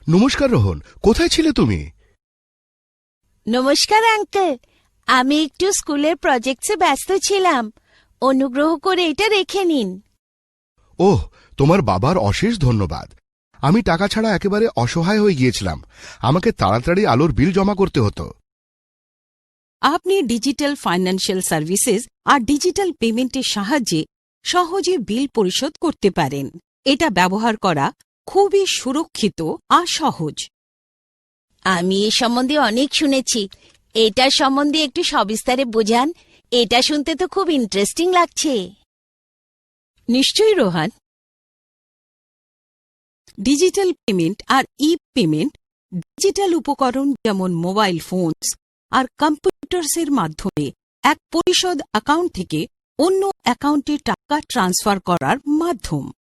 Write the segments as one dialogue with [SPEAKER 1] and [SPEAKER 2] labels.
[SPEAKER 1] নমস্কার রোহন, কোথায় ছিলে তুমি?
[SPEAKER 2] নমস্কার আঙ্কেল, আমি একটু স্কুলের প্রজেক্টসে ব্যস্ত ছিলাম। অনুগ্রহ করে এটা রেখে নিন।
[SPEAKER 1] ওহ, তোমার বাবার অশেষ ধন্যবাদ। আমি টাকা ছাড়া একেবারে অসহায় হয়ে গিয়েছিলাম। আমাকে তাড়াতাড়ি আলোর বিল জমা করতে হতো।
[SPEAKER 3] আপনি ডিজিটাল ফাইন্যান্সিয়াল সার্ভিসেস আর ডিজিটাল পেমেন্টের সাহায্যে সহজে বিল পরিশোধ করতে পারেন। এটা ব্যবহার করা খুবই সুরক্ষিত আর সহজ।
[SPEAKER 2] আমি এ সম্বন্ধে অনেক শুনেছি। এটার সম্বন্ধে একটু সবিস্তারে বোঝান। এটা শুনতে তো খুব ইন্টারেস্টিং লাগছে।
[SPEAKER 3] নিশ্চয়ই রোহান। ডিজিটাল পেমেন্ট আর ই পেমেন্ট ডিজিটাল উপকরণ যেমন মোবাইল ফোনস আর কম্পিউটার্সের মাধ্যমে এক পরিশোধ অ্যাকাউন্ট থেকে অন্য অ্যাকাউন্টে টাকা ট্রান্সফার করার মাধ্যম।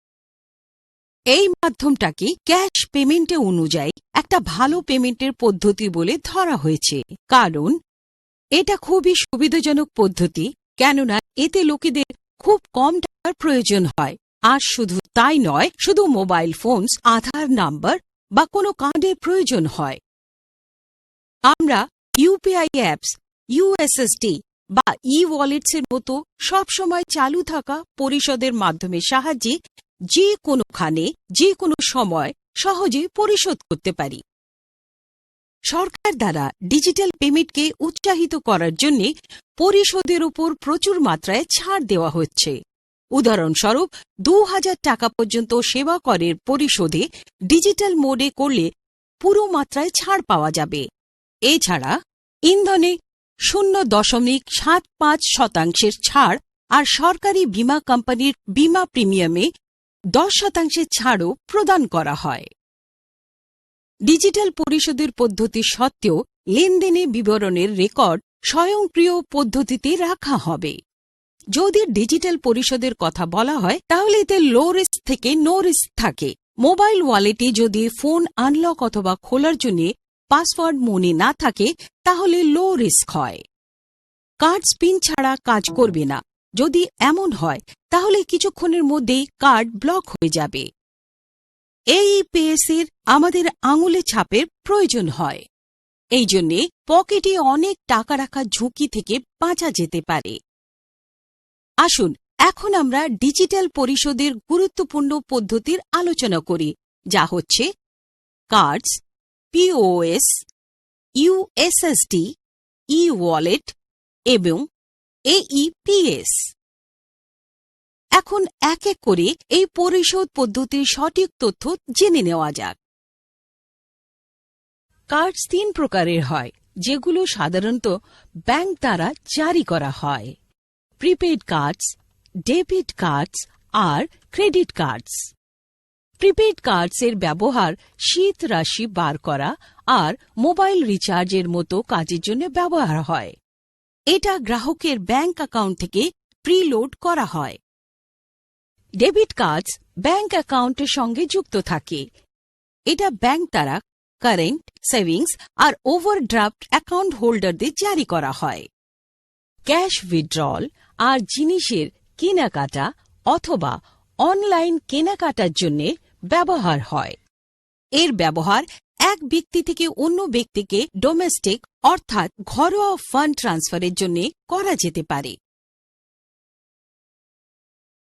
[SPEAKER 3] এই মাধ্যমটাকে ক্যাশ পেমেন্টে অনুযায়ী একটা ভালো পেমেন্টের পদ্ধতি বলে ধরা হয়েছে, কারণ এটা খুবই সুবিধাজনক পদ্ধতি, কেননা এতে লোকেদের খুব কম টাকার প্রয়োজন হয়। আর শুধু তাই নয়, শুধু মোবাইল ফোনস, আধার নাম্বার বা কোনো কার্ডের প্রয়োজন হয়। আমরা ইউপিআই অ্যাপস, ইউএসএসডি বা ই ওয়ালেটসের মতো সবসময় চালু থাকা পরিশোধের মাধ্যমের সাহায্যে যে কোনোখানে যে কোনো সময় সহজে পরিশোধ করতে পারি। সরকার দ্বারা ডিজিটাল পেমেন্টকে উৎসাহিত করার জন্য পরিশোধের উপর প্রচুর মাত্রায় ছাড় দেওয়া হচ্ছে। উদাহরণস্বরূপ ২,০০০ টাকা পর্যন্ত সেবা করের পরিশোধে ডিজিটাল মোডে করলে পুরো মাত্রায় ছাড় পাওয়া যাবে। এছাড়া ইন্ধনে 0.75% ছাড় আর সরকারি বীমা কোম্পানির বীমা প্রিমিয়ামে 10% ছাড়ও প্রদান করা হয়। ডিজিটাল পরিশোধের পদ্ধতি সত্ত্বেও লেনদেনে বিবরণের রেকর্ড স্বয়ংক্রিয় পদ্ধতিতে রাখা হবে। যদি ডিজিটাল পরিশোধের কথা বলা হয় তাহলে এতে লো রিস্ক থেকে নো রিস্ক থাকে। মোবাইল ওয়ালেটে যদি ফোন আনলক অথবা খোলার জন্য পাসওয়ার্ড মনে না থাকে তাহলে লো রিস্ক হয়। কার্ড পিন ছাড়া কাজ করবে না। যদি এমন হয় তাহলে কিছুক্ষণের মধ্যেই কার্ড ব্লক হয়ে যাবে। এইপিএস-এর আমাদের আঙুলে ছাপের প্রয়োজন হয়। এই জন্যে পকেটে অনেক টাকা রাখার ঝুঁকি থেকে বাঁচা যেতে পারে। আসুন এখন আমরা ডিজিটাল পরিশোধের গুরুত্বপূর্ণ পদ্ধতির আলোচনা করি, যা হচ্ছে কার্ডস, পিওএস, ইউএসএসডি, ই ওয়ালেট এবং এইপিএস। এখন এক এক করে এই পরিশোধ পদ্ধতির সঠিক তথ্য জেনে নেওয়া যাক। কার্ডস ৩ প্রকারের হয়, যেগুলো সাধারণত ব্যাংক দ্বারা জারি করা হয়: প্রিপেড কার্ডস, ডেবিট কার্ডস আর ক্রেডিট কার্ডস। প্রিপেড কার্ডসের ব্যবহার শীত রাশি বার করা আর মোবাইল রিচার্জের মতো কাজের জন্য ব্যবহার হয়। এটা গ্রাহকের ব্যাংক অ্যাকাউন্ট থেকে প্রিলোড করা হয়। ডেবিট কার্ডস ব্যাংক অ্যাকাউন্টের সঙ্গে যুক্ত থাকে। এটা ব্যাংক দ্বারা কারেন্ট, সেভিংস আর ওভারড্রাফট অ্যাকাউন্ট হোল্ডারদের জারি করা হয়। ক্যাশ উইথড্রল আর জিনিসের কেনাকাটা অথবা অনলাইন কেনাকাটার জন্য ব্যবহার হয়। এর ব্যবহার এক ব্যক্তি থেকে অন্য ব্যক্তিকে ডোমেস্টিক অর্থাৎ ঘরোয়া ফান্ড ট্রান্সফারের জন্য করা যেতে পারে।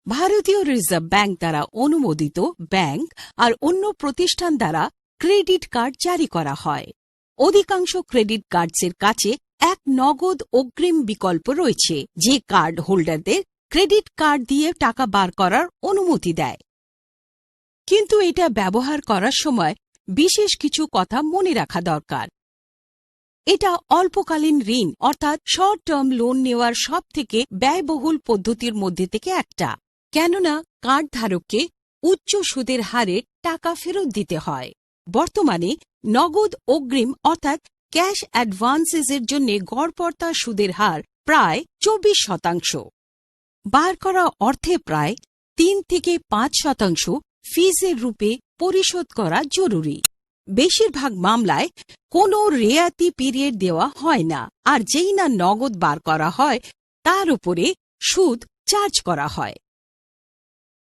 [SPEAKER 3] ভারতীয় রিজার্ভ ব্যাংক দ্বারা অনুমোদিত ব্যাংক আর অন্য প্রতিষ্ঠান দ্বারা ক্রেডিট কার্ড জারি করা হয়। অধিকাংশ ক্রেডিট কার্ডসের কাছে এক নগদ অগ্রিম বিকল্প রয়েছে, যে কার্ড হোল্ডারদের ক্রেডিট কার্ড দিয়ে টাকা বার করার অনুমতি দেয়। কিন্তু এটা ব্যবহার করার সময় বিশেষ কিছু কথা মনে রাখা দরকার। এটা অল্পকালীন ঋণ অর্থাৎ শর্ট টার্ম লোন নেওয়ার সবথেকে ব্যয়বহুল পদ্ধতির মধ্যে থেকে একটা, কেননা কার্ড ধারককে উচ্চ সুদের হারে টাকা ফেরত দিতে হয়। বর্তমানে নগদ অগ্রিম অর্থাৎ ক্যাশ অ্যাডভান্সেসের জন্য গড়পড়তা সুদের হার প্রায় 24%। বার করা অর্থে প্রায় ৩ থেকে ৫% ফিজের রূপে পরিশোধ করা জরুরি। বেশিরভাগ মামলায় কোনো রেয়াতি পিরিয়ড দেওয়া হয় না, আর যেই না নগদ বার করা হয় তার উপরে সুদ চার্জ করা হয়।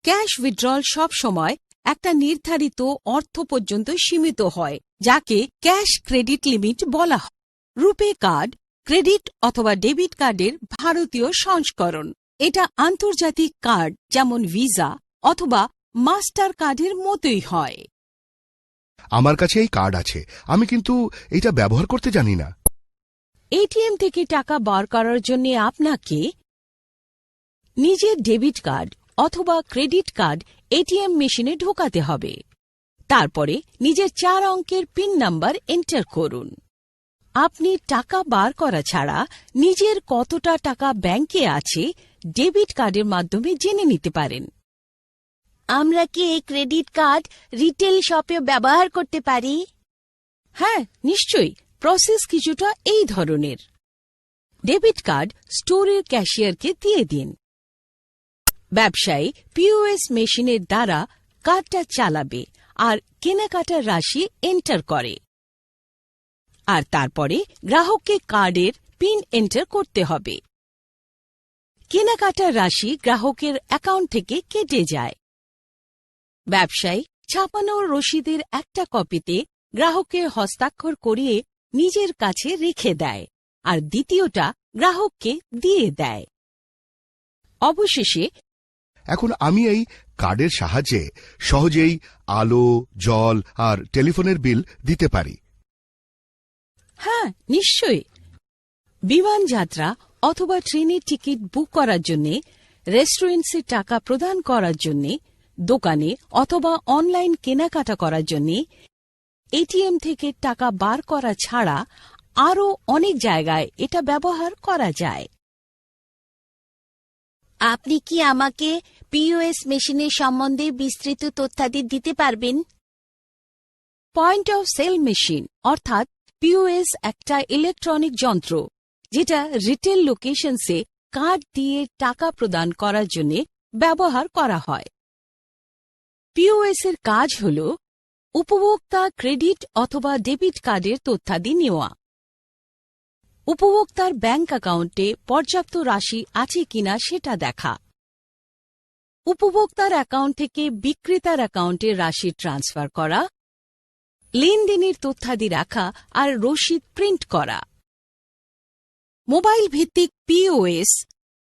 [SPEAKER 3] ক্যাশ উইথড্রল সব সময় একটা নির্ধারিত অর্থ পর্যন্ত সীমিত হয়, যাকে ক্যাশ ক্রেডিট লিমিট বলা হয়। রুপে কার্ড ক্রেডিট অথবা ডেবিট কার্ডের ভারতীয় সংস্করণ। এটা আন্তর্জাতিক কার্ড যেমন ভিসা অথবা মাস্টার কার্ডের মতোই হয়।
[SPEAKER 1] আমার কাছে এই কার্ড আছে, আমি কিন্তু এটা ব্যবহার করতে জানি না।
[SPEAKER 2] এটিএম থেকে টাকা বার করার জন্য আপনাকে নিজের ডেবিট কার্ড অথবা ক্রেডিট কার্ড এটিএম মেশিনে ঢোকাতে হবে। তারপরে নিজের 4 অঙ্কের পিন নাম্বার এন্টার করুন। আপনি টাকা বার করা ছাড়া নিজের কতটা টাকা ব্যাংকে আছে ডেবিট কার্ডের মাধ্যমে জেনে নিতে পারেন। আমরা কি এই ক্রেডিট কার্ড রিটেল শপে ব্যবহার করতে পারি? হ্যাঁ, নিশ্চয়ই। প্রসেস কিছুটা এই ধরনের। ডেবিট কার্ড স্টোরের ক্যাশিয়ারকে দিয়ে দিন। ব্যবসায়ী পিওএস মেশিনের দ্বারা কার্ডটা চালাবে আর কেনাকাটার রাশি এন্টার করে, আর তারপরে গ্রাহককে কার্ডের পিন এন্টার করতে হবে। কেনাকাটার রাশি গ্রাহকের অ্যাকাউন্ট থেকে কেটে যায়। ব্যবসায়ী ছাপানো রসিদের একটা কপিতে গ্রাহকের হস্তাক্ষর করিয়ে নিজের কাছে রেখে দেয় আর দ্বিতীয়টা গ্রাহককে দিয়ে দেয়। অবশেষে
[SPEAKER 1] এখন আমি এই কার্ডের সাহায্যে সহজেই আলো, জল আর টেলিফোনের বিল দিতে পারি।
[SPEAKER 2] হ্যাঁ, নিশ্চয়ই। বিমান যাত্রা অথবা ট্রেনের টিকিট বুক করার জন্য, রেস্টুরেন্টসে টাকা প্রদান করার জন্য, দোকানে অথবা অনলাইন কেনাকাটা করার জন্য এটিএম থেকে টাকা বার করা ছাড়া আরও অনেক জায়গায় এটা ব্যবহার করা যায়। আপনি কি আমাকে পিওএস মেশিনের সম্বন্ধে বিস্তৃত তথ্যাদি দিতে পারবেন? পয়েন্ট অফ সেল মেশিন অর্থাৎ পিওএস একটা ইলেকট্রনিক যন্ত্র যেটা রিটেল লোকেশনসে কার্ড দিয়ে টাকা প্রদান করার জন্য ব্যবহার করা হয়। পিওএস এর কাজ হল উপভোক্তা ক্রেডিট অথবা ডেবিট কার্ডের তথ্যাদি নেওয়া, উপভোক্তার ব্যাংক অ্যাকাউন্টে পর্যাপ্ত রাশি আছে কিনা সেটা দেখা, উপভোক্তার অ্যাকাউন্ট থেকে বিক্রেতার অ্যাকাউন্টে রাশি ট্রান্সফার করা, লেনদেনের তথ্যাদি রাখা আর রসিদ প্রিন্ট করা। মোবাইল ভিত্তিক পিওএস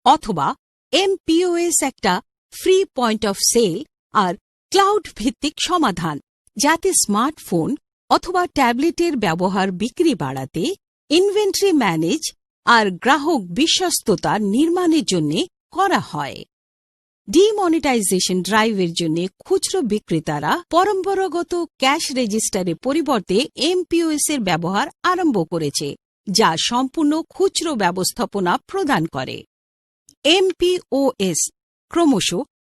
[SPEAKER 2] অথবা এমপিওএস একটা ফ্রি পয়েন্ট অফ সেল আর ক্লাউড ভিত্তিক সমাধান, যাতে স্মার্টফোন অথবা ট্যাবলেটের ব্যবহার বিক্রি বাড়াতে, ইনভেন্টরি ম্যানেজ আর গ্রাহক বিশ্বস্ততা নির্মাণের জন্য করা হয়। ডিমনিটাইজেশন ড্রাইভের জন্য খুচরো বিক্রেতারা পরম্পরাগত ক্যাশ রেজিস্টারের পরিবর্তে এমপিওএস এর ব্যবহার আরম্ভ করেছে, যা সম্পূর্ণ খুচরো ব্যবস্থাপনা প্রদান করে। এমপিওএস ক্রমশ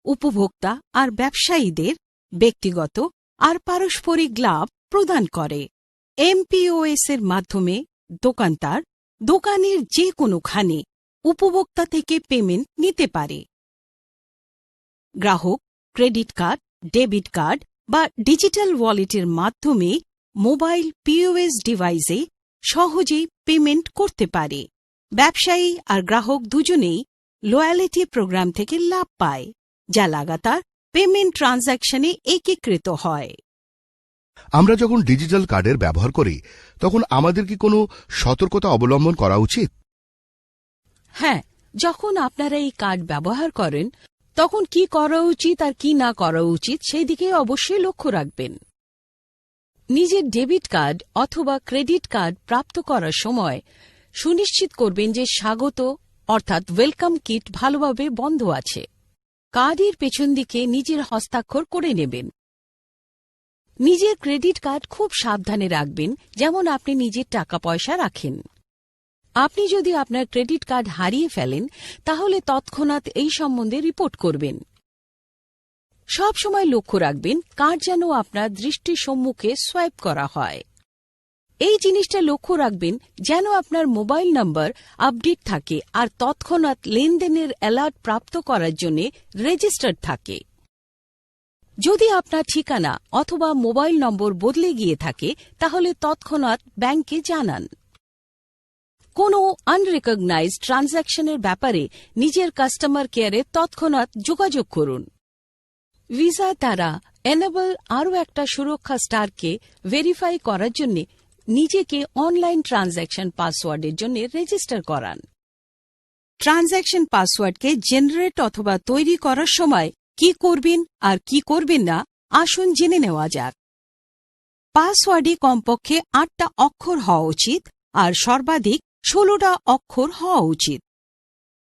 [SPEAKER 2] উপভোক্তা আর ব্যবসায়ীদের ব্যক্তিগত আর পারস্পরিক লাভ প্রদান করে। এমপিওএস এর মাধ্যমে দোকানদার দোকানের যে কোনোখানে উপভোক্তা থেকে পেমেন্ট নিতে পারে। গ্রাহক ক্রেডিট কার্ড, ডেবিট কার্ড বা ডিজিটাল ওয়ালেটের মাধ্যমে মোবাইল পিওএস ডিভাইসে সহজেই পেমেন্ট করতে পারে। ব্যবসায়ী আর গ্রাহক দুজনেই লয়ালিটি প্রোগ্রাম থেকে লাভ পায়, যা লাগাতার পেমেন্ট ট্রানজ্যাকশনে একীকৃত হয়।
[SPEAKER 1] আমরা যখন ডিজিটাল কার্ডের ব্যবহার করি তখন আমাদের কি কোনো সতর্কতা অবলম্বন করা উচিত?
[SPEAKER 2] হ্যাঁ, যখন আপনারা এই কার্ড ব্যবহার করেন তখন কি করা উচিত আর কি না করা উচিত সেই দিকে অবশ্যই লক্ষ্য রাখবেন। নিজের ডেবিট কার্ড অথবা ক্রেডিট কার্ড প্রাপ্ত করার সময় সুনিশ্চিত করবেন যে স্বাগত অর্থাৎ ওয়েলকাম কিট ভালোভাবে বন্ধ আছে। কার্ডের পেছন দিকে নিজের হস্তাক্ষর করে নেবেন। নিজের ক্রেডিট কার্ড খুব সাবধানে রাখবেন, যেমন আপনি নিজের টাকা পয়সা রাখেন। আপনি যদি আপনার ক্রেডিট কার্ড হারিয়ে ফেলেন তাহলে তৎক্ষণাৎ এই সম্বন্ধে রিপোর্ট করবেন। সব সময় লক্ষ্য রাখবেন কার্ড যেন আপনার দৃষ্টির সম্মুখে সোয়াইপ করা হয়। এই জিনিসটা লক্ষ্য রাখবেন যেন আপনার মোবাইল নম্বর আপডেট থাকে আর তৎক্ষণাৎ লেনদেনের অ্যালার্ট প্রাপ্ত করার জন্য রেজিস্টার্ড থাকে। যদি আপনার ঠিকানা অথবা মোবাইল নম্বর বদলে গিয়ে থাকে তাহলে তৎক্ষণাৎ ব্যাংকে জানান। কোনো আনরিকগনাইজড ট্রানজ্যাকশনের ব্যাপারে নিজের কাস্টমার কেয়ারে তৎক্ষণাৎ যোগাযোগ করুন। ভিসা দ্বারা এনেবল আরও একটা সুরক্ষা স্টারকে ভেরিফাই করার জন্য নিজেকে অনলাইন ট্রানজ্যাকশন পাসওয়ার্ডের জন্য রেজিস্টার করান।
[SPEAKER 3] ট্রানজ্যাকশন পাসওয়ার্ডকে জেনারেট অথবা তৈরি করার সময় কি করবেন আর কি করবেন না আসুন জেনে নেওয়া যাক। পাসওয়ার্ডে কমপক্ষে 8টা অক্ষর হওয়া উচিত আর সর্বাধিক 16টা অক্ষর হওয়া উচিত।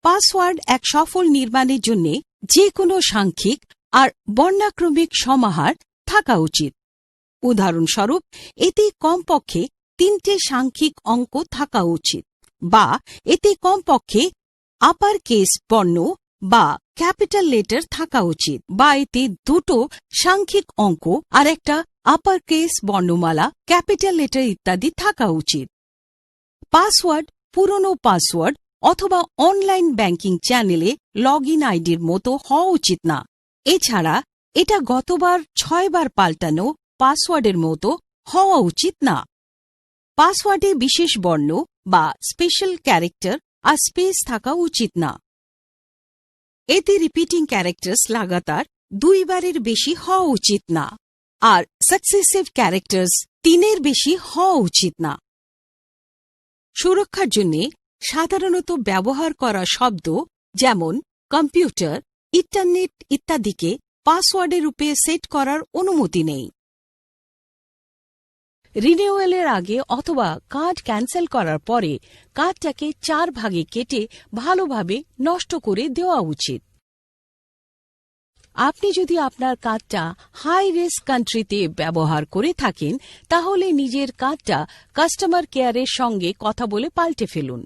[SPEAKER 3] পাসওয়ার্ড এক সফল নির্মাণের জন্য যে কোনো সাংখ্যিক আর বর্ণাক্রমিক সমাহার থাকা উচিত। উদাহরণস্বরূপ, এতে কমপক্ষে 3টে সাংখ্যিক অঙ্ক থাকা উচিত, বা এতে কমপক্ষে আপার কেস বর্ণ বা ক্যাপিটাল লেটার থাকা উচিত, বা এতে 2টো সাংখ্যিক অঙ্ক আর একটা আপার কেস বর্ণমালা, ক্যাপিটাল লেটার ইত্যাদি থাকা উচিত। পাসওয়ার্ড পুরনো পাসওয়ার্ড অথবা অনলাইন ব্যাংকিং চ্যানেলে লগ ইন আইডির মতো হওয়া উচিত না। এছাড়া এটা গতবার 6 বার পাল্টানো পাসওয়ার্ডের মতো হওয়া উচিত না। পাসওয়ার্ডে বিশেষ বর্ণ বা স্পেশাল ক্যারেক্টার আর স্পেস থাকা উচিত না। এতে রিপিটিং ক্যারেক্টার্স লাগাতার 2 বারের বেশি হওয়া উচিত না, আর সাকসেসিভ ক্যারেক্টার্স 3-এর বেশি হওয়া উচিত না। সুরক্ষার জন্য সাধারণত ব্যবহার করা শব্দ যেমন কম্পিউটার, ইন্টারনেট ইত্যাদিকে পাসওয়ার্ডের রূপে সেট করার অনুমতি নেই।
[SPEAKER 2] রিনিউয়ালের আগে অথবা কার্ড ক্যান্সেল করার পরে কার্ডটাকে 4 ভাগে কেটে ভালোভাবে নষ্ট করে দেওয়া উচিত। আপনি যদি আপনার কার্ডটা হাই রিস্ক কান্ট্রিতে ব্যবহার করে থাকেন, তাহলে নিজের কার্ডটা কাস্টমার কেয়ারের সঙ্গে কথা বলে পাল্টে ফেলুন।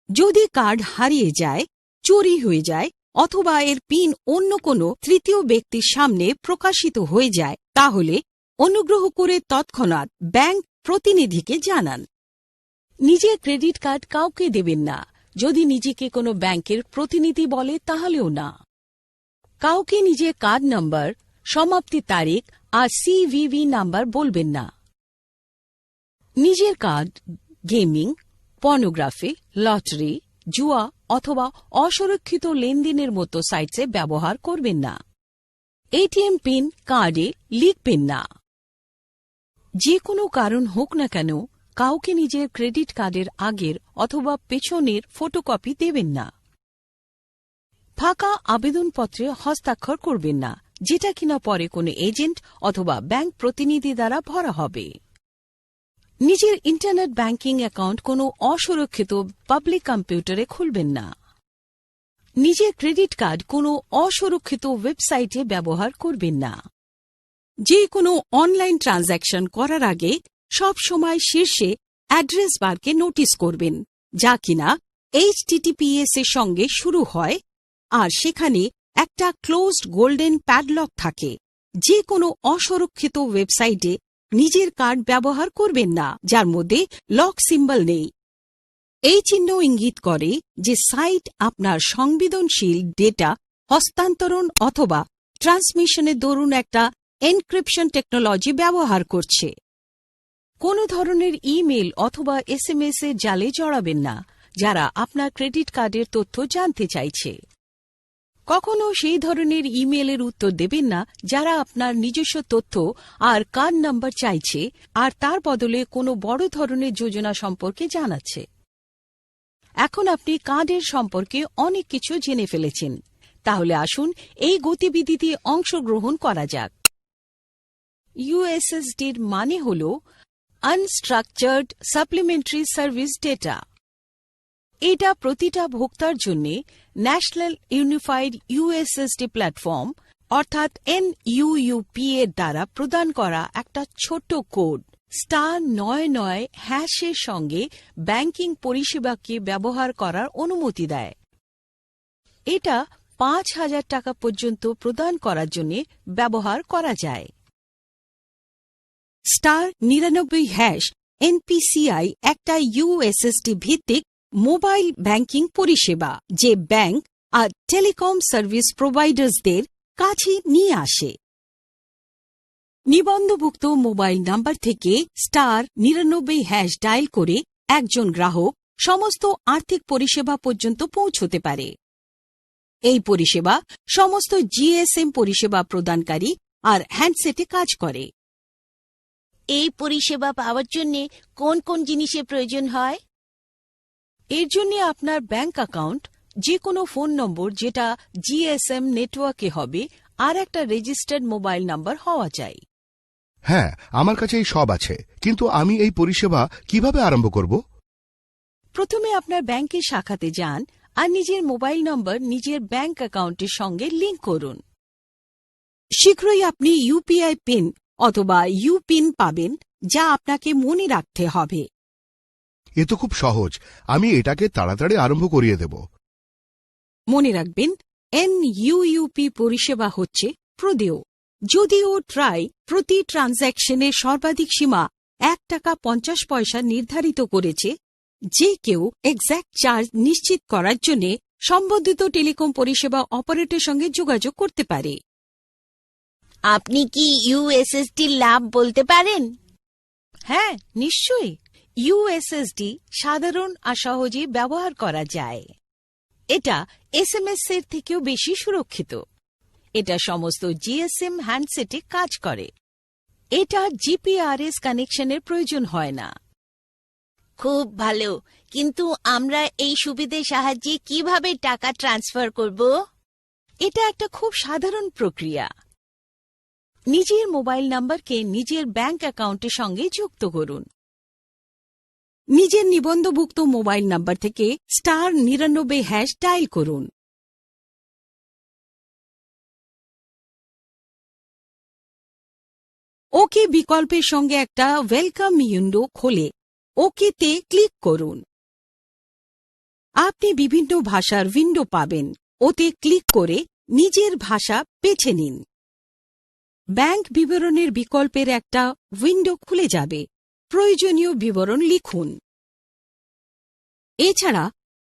[SPEAKER 3] যদি কার্ড হারিয়ে যায়, চুরি হয়ে যায় অথবা এর পিন অন্য কোনো তৃতীয় ব্যক্তির সামনে প্রকাশিত হয়ে যায়, তাহলে অনুগ্রহ করে তৎক্ষণাৎ ব্যাংক প্রতিনিধিকে জানান।
[SPEAKER 2] নিজের ক্রেডিট কার্ড কাউকে দেবেন না। যদি নিজেকে কোনো ব্যাংকের প্রতিনিধি বলে তাহলেও না। কাউকে নিজের কার্ড নম্বর, সমাপ্তি তারিখ আর সিভিভি নাম্বার বলবেন না। নিজের কার্ড গেমিং, পর্নোগ্রাফি, লটারি, জুয়া অথবা অসুরক্ষিত লেনদেনের মতো সাইটসে ব্যবহার করবেন না। এটিএম পিন কার্ডে লিখবেন না। যে কোনো কারণ হোক না কেন, কাউকে নিজের ক্রেডিট কার্ডের আগের অথবা পেছনের ফটোকপি দেবেন না। ফাঁকা আবেদনপত্রে হস্তাক্ষর করবেন না, যেটা কিনা পরে কোনো এজেন্ট অথবা ব্যাংক প্রতিনিধি দ্বারা ভরা হবে। নিজের ইন্টারনেট ব্যাংকিং অ্যাকাউন্ট কোনো অসুরক্ষিত পাবলিক কম্পিউটারে খুলবেন না। নিজের ক্রেডিট কার্ড কোনো অসুরক্ষিত ওয়েবসাইটে ব্যবহার করবেন না।
[SPEAKER 3] যে কোনো অনলাইন ট্রানজ্যাকশন করার আগে সব সময় শীর্ষে অ্যাড্রেস বারকে নোটিস করবেন, যা কিনা HTTPS এর সঙ্গে শুরু হয়, আর সেখানে একটা ক্লোজড গোল্ডেন প্যাডলক থাকে। যে কোনো অসুরক্ষিত ওয়েবসাইটে নিজের কার্ড ব্যবহার করবেন না যার মধ্যে লক সিম্বল নেই। এই চিহ্ন ইঙ্গিত করে যে সাইট আপনার সংবেদনশীল ডেটা হস্তান্তরণ অথবা ট্রান্সমিশনের দরুন একটা এনক্রিপশন টেকনোলজি ব্যবহার করছে।
[SPEAKER 2] কোনো ধরনের ইমেল অথবা SMS এর জালে জড়াবেন না যারা আপনার ক্রেডিট কার্ডের তথ্য জানতে চাইছে। কখনো সেই ধরনের ইমেলের উত্তর দেবেন না যারা আপনার নিজস্ব তথ্য আর কার্ড নাম্বার চাইছে আর তার বদলে কোনো বড় ধরনের যোজনা সম্পর্কে জানাচ্ছে। এখন আপনি কার্ডের সম্পর্কে অনেক কিছু জেনে ফেলেছেন, তাহলে আসুন এই গতিবিধিতে অংশগ্রহণ করা যাক। USSDর মানে হল আনস্ট্রাকচার্ড সাপ্লিমেন্টারি সার্ভিস ডেটা। এটা প্রতিটা ভোক্তার জন্য ন্যাশনাল ইউনিফাইড USSD প্ল্যাটফর্ম অর্থাৎ NUUP এর দ্বারা প্রদান করা একটা ছোট্ট কোড *99# এর সঙ্গে ব্যাংকিং পরিষেবাকে ব্যবহার করার অনুমতি দেয়। এটা 5,000 টাকা পর্যন্ত প্রদান করার জন্য ব্যবহার করা যায়।
[SPEAKER 3] *99# NPCI একটা USSD ভিত্তিক মোবাইল ব্যাংকিং পরিষেবা, যে ব্যাংক আর টেলিকম সার্ভিস প্রোভাইডার্সদের কাছে নিয়ে আসে। নিবন্ধভুক্ত মোবাইল নাম্বার থেকে *99# ডায়াল করে একজন গ্রাহক সমস্ত আর্থিক পরিষেবা পর্যন্ত পৌঁছতে পারে। এই পরিষেবা সমস্ত জিএসএম পরিষেবা প্রদানকারী আর হ্যান্ডসেটে কাজ করে।
[SPEAKER 4] এই পরিষেবা পাওয়ার জন্য কোন কোন জিনিসের প্রয়োজন হয়?
[SPEAKER 2] এর জন্য আপনার ব্যাংক অ্যাকাউন্ট, যে কোনো ফোন নম্বর যেটা জিএসএম নেটওয়ার্কে হবে, আর একটা রেজিস্টার্ড মোবাইল নাম্বার হওয়া চাই।
[SPEAKER 1] হ্যাঁ, আমার কাছে এই সব আছে, কিন্তু আমি এই পরিষেবা কিভাবে আরম্ভ করব?
[SPEAKER 2] প্রথমে আপনার ব্যাংকের শাখাতে যান আর নিজের মোবাইল নম্বর নিজের ব্যাংক অ্যাকাউন্টের সঙ্গে লিংক করুন।
[SPEAKER 3] শীঘ্রই আপনি ইউপিআই পিন অথবা ইউপিন পাবেন, যা আপনাকে মনে রাখতে হবে।
[SPEAKER 1] এ তো খুব সহজ, আমি এটাকে তাড়াতাড়ি আরম্ভ করিয়ে দেব।
[SPEAKER 3] মনে রাখবেন, এনইউইপি পরিষেবা হচ্ছে প্রদেয়। যদিও ট্রাই প্রতি ট্রানজ্যাকশনের সর্বাধিক সীমা $1.50 নির্ধারিত করেছে, যে কেউ এক্স্যাক্ট চার্জ নিশ্চিত করার জন্য সম্বন্ধিত টেলিকম পরিষেবা অপারেটরের সঙ্গে যোগাযোগ করতে পারে।
[SPEAKER 4] আপনি কি ইউএসএসডি লাভ বলতে পারেন?
[SPEAKER 2] হ্যাঁ, নিশ্চয়ই। ইউএসএসডি সাধারণ আর সহজে ব্যবহার করা যায়। এটা এসএমএস এর থেকেও বেশি সুরক্ষিত। এটা সমস্ত জিএসএম হ্যান্ডসেটে কাজ করে। এটা জিপিআরএস কানেকশনের প্রয়োজন হয় না।
[SPEAKER 4] খুব ভালো, কিন্তু আমরা এই সুবিধের সাহায্যে কিভাবে টাকা ট্রান্সফার করব?
[SPEAKER 2] এটা একটা খুব সাধারণ প্রক্রিয়া। নিজের মোবাইল নাম্বারকে নিজের ব্যাংক অ্যাকাউন্টের সঙ্গে যুক্ত করুন।
[SPEAKER 3] নিজের নিবন্ধভুক্ত মোবাইল নাম্বার থেকে *99# ডায়াল করুন। ওকে বিকল্পের সঙ্গে একটা ওয়েলকাম উইন্ডো খোলে। ওকেতে ক্লিক করুন। আপনি বিভিন্ন ভাষার উইন্ডো পাবেন। ওতে ক্লিক করে নিজের ভাষা বেছে নিন। ব্যাংক বিবরণের বিকল্পের একটা উইন্ডো খুলে যাবে। প্রয়োজনীয় বিবরণ লিখুন। এছাড়া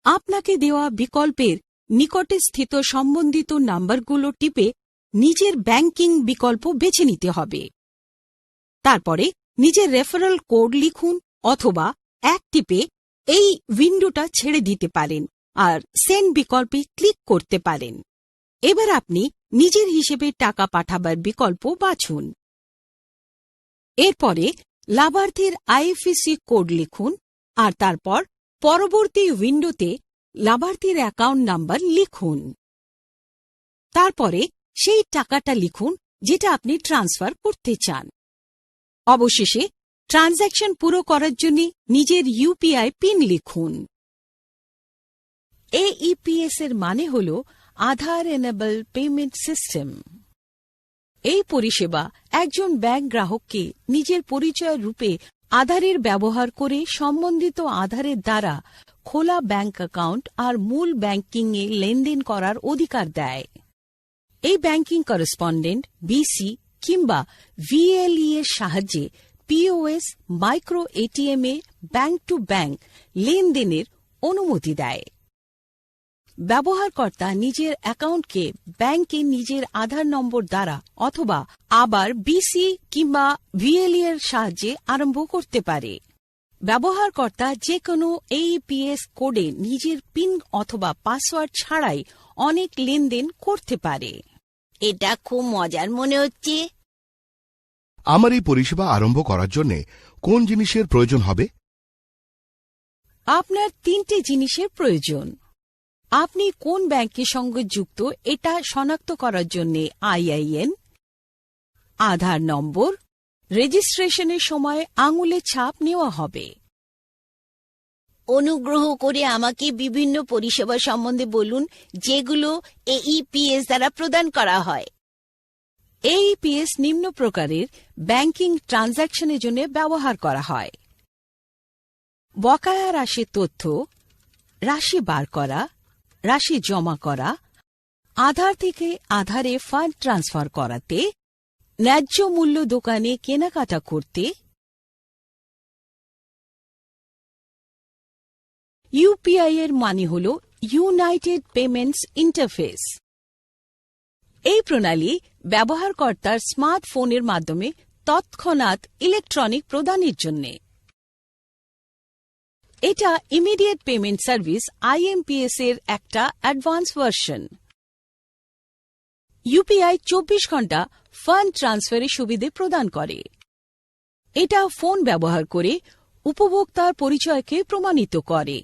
[SPEAKER 3] আপনাকে দেওয়া বিকল্পের নিকটে স্থিত সম্বন্ধিত নাম্বারগুলো টিপে নিজের ব্যাংকিং বিকল্প বেছে নিতে হবে। তারপরে নিজের রেফারেল কোড লিখুন, অথবা এক টিপে এই উইন্ডোটা ছেড়ে দিতে পারেন আর সেন্ড বিকল্পে ক্লিক করতে পারেন। এবার আপনি নিজের হিসেবে টাকা পাঠাবার বিকল্প বাছুন। এরপরে লাভার্থীর আইএফএসসি কোড লিখুন আর তারপর পরবর্তী উইন্ডোতে লাভার্থীর অ্যাকাউন্ট নাম্বার লিখুন। তারপরে সেই টাকাটা লিখুন যেটা আপনি ট্রান্সফার করতে চান। অবশেষে ট্রানজ্যাকশন পুরো করার জন্য নিজের ইউপিআই পিন লিখুন।
[SPEAKER 2] এইপিএস এর মানে হল আধার এনেবল পেমেন্ট সিস্টেম। এই পরিষেবা একজন ব্যাংক গ্রাহককে নিজের পরিচয় রূপে আধারের ব্যবহার করে সম্বন্ধিত আধারের দ্বারা খোলা ব্যাংক অ্যাকাউন্ট আর মূল ব্যাংকিংয়ে লেনদেন করার অধিকার দেয়। এই ব্যাংকিং করেসপন্ডেন্ট বিসি কিংবা ভিএলই এর সাহায্যে POS, micro ATM A bank to bank লেনদেনের অনুমতি দেয়। ব্যবহারকর্তা নিজের অ্যাকাউন্টকে ব্যাংকে নিজের আধার নম্বর দ্বারা অথবা আবার বিসি কিংবা ভিএলই এর সাহায্যে আরম্ভ করতে পারে। ব্যবহারকর্তা যে কোনো এইপিএস কোডে নিজের পিন অথবা পাসওয়ার্ড ছাড়াই অনেক লেনদেন করতে পারে।
[SPEAKER 4] এটা খুব মজার মনে হচ্ছে।
[SPEAKER 1] আমার এই পরিষেবা আরম্ভ করার জন্য কোন জিনিসের প্রয়োজন হবে?
[SPEAKER 2] আপনার 3টে জিনিসের প্রয়োজন। আপনি কোন ব্যাংকের সঙ্গে যুক্ত এটা শনাক্ত করার জন্য আইআইএন, আধার নম্বর, রেজিস্ট্রেশনের সময় আঙুলের ছাপ নেওয়া হবে।
[SPEAKER 4] অনুগ্রহ করে আমাকে বিভিন্ন পরিষেবা সম্বন্ধে বলুন যেগুলো এইপিএস দ্বারা প্রদান করা হয়।
[SPEAKER 2] এইপিএস নিম্ন প্রকারের ব্যাংকিং ট্রানজ্যাকশনের জন্য ব্যবহার করা হয়: বকেয়া রাশির তথ্য, রাশি বার করা, রাশি জমা করা, আধার থেকে আধারে ফান্ড ট্রান্সফার করাতে, ন্যায্য মূল্য দোকানে কেনাকাটা করতে। ইউপিআই এর মানে হল ইউনাইটেড পেমেন্টস ইন্টারফেস। এই প্রণালী ব্যবহারকর্তার স্মার্টফোনের মাধ্যমে তৎক্ষণাৎ ইলেকট্রনিক প্রদানের জন্য। এটা ইমিডিয়েট পেমেন্ট সার্ভিস আইএমপিএস এর একটা অ্যাডভান্স ভার্সন। ইউপিআই 24 ঘন্টা ফান্ড ট্রান্সফারের সুবিধে প্রদান করে। এটা ফোন ব্যবহার করে উপভোক্তার পরিচয়কে প্রমাণিত করে।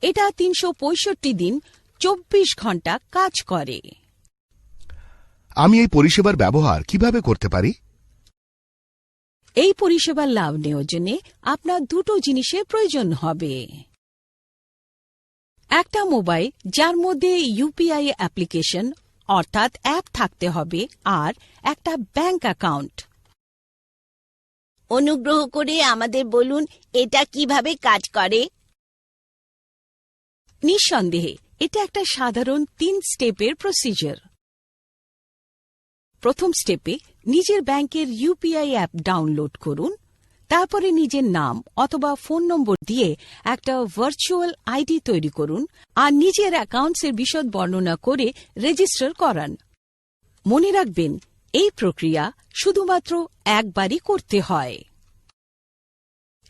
[SPEAKER 2] এটা 365 দিন 24 ঘন্টা কাজ করে।
[SPEAKER 1] আমি এই পরিষেবার ব্যবহার কিভাবে করতে পারি?
[SPEAKER 2] এই পরিষেবার লাভ নেওয়ার জন্য আপনার দুটো জিনিসের প্রয়োজন হবে। একটা মোবাইল যার মধ্যে ইউপিআই অ্যাপ্লিকেশন অর্থাৎ অ্যাপ থাকতে হবে, আর একটা ব্যাংক অ্যাকাউন্ট।
[SPEAKER 4] অনুগ্রহ করে আমাদের বলুন এটা কিভাবে কাজ করে।
[SPEAKER 2] নিঃসন্দেহে এটা একটা সাধারণ 3 স্টেপের প্রসিজার। প্রথম স্টেপে নিজের ব্যাংকের ইউপিআই অ্যাপ ডাউনলোড করুন। তারপরে নিজের নাম অথবা ফোন নম্বর দিয়ে একটা ভার্চুয়াল আইডি তৈরি করুন আর নিজের অ্যাকাউন্টসের বিশদ বর্ণনা করে রেজিস্টার করান। মনে রাখবেন, এই প্রক্রিয়া শুধুমাত্র একবারই করতে হয়।